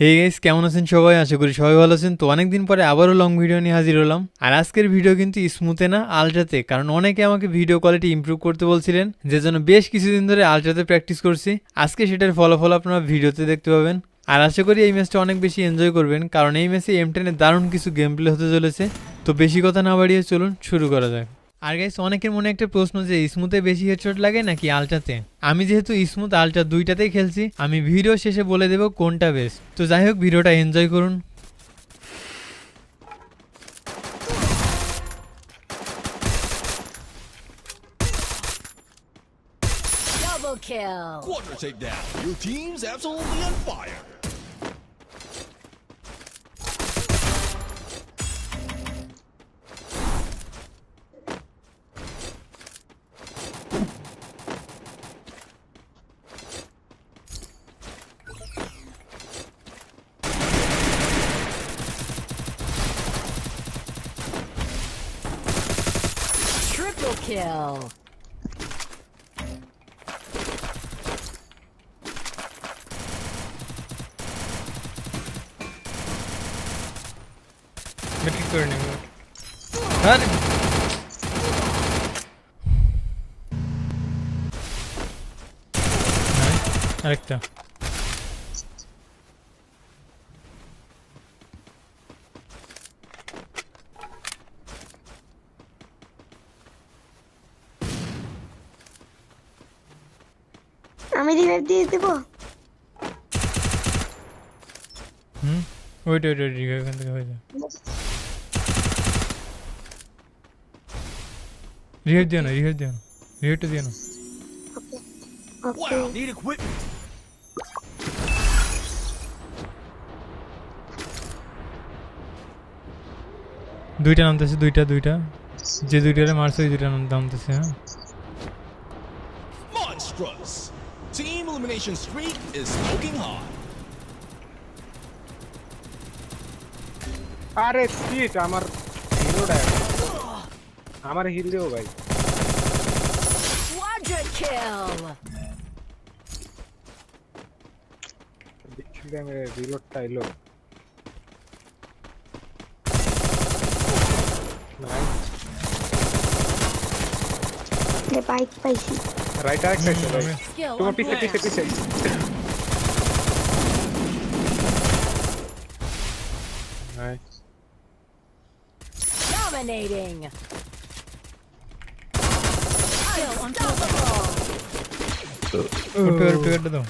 Hey guys, কেমন আছেন সবাই? আশা করি সবাই ভালো আছেন। তো অনেকদিন পরে আবারও লং ভিডিও নিয়ে হাজির হলাম। আর আজকের ভিডিও কিন্তু স্মুথে না, আলট্রাতে। কারণ অনেকে আমাকে ভিডিও কোয়ালিটি ইমপ্রুভ করতে বলছিলেন, যে জন্য বেশ কিছুদিন ধরে আলট্রাতে প্র্যাকটিস করছি। আজকে সেটার ফলাফল আপনারা ভিডিওতে দেখতে পাবেন। আর আশা করি এই ম্যাচটা অনেক বেশি এনজয় করবেন, কারণ এই ম্যাচে M10 দারুণ কিছু গেম প্লে হতে চলেছে। তো বেশি কথা না বাড়িয়ে চলুন শুরু করা যাক। আর গাইস, অনেকের মনে একটা প্রশ্ন যে স্মুথে বেশি হেডশট লাগে নাকি আলট্রাতে। আমি যেহেতু স্মুথ আলট্রা দুইটাতেই খেলছি, আমি ভিডিও শেষে বলে দেব কোনটা বেস্ট। তো যাই হোক, ভিডিওটা এনজয় করুন। Double kill. Quadra takedown. Your team's absolutely on fire. Triple kill. Batting করে নেব। আরে আরেকটা। আমি রিভাইভ দিয়ে দেব। ওয়েট ওয়েট ওয়েট, এখান থেকে হয়ে যায়। রিভাইভ দিও না, রিভাইভ দিও না, রিভাইভটা দিও না। ওকে Wow, need equipment. দুইটা নামতেছে, দুইটা যে দুইটারে মারছে ওই দুইটা নামতেছে। হ্যাঁ, Monstrous. Team elimination streak is smoking hot. আরে সিট আমার হিরোটা আমার হিরো ভাই Quadra kill. দেখছি আমি রিলোডটা এলো বাইক পাইছি। রাইট আরেক সাইড ভাই Skill তোমার on পিছে point. পিছে পিছে নাইস Dominating. Unstoppable. উঠে দাও।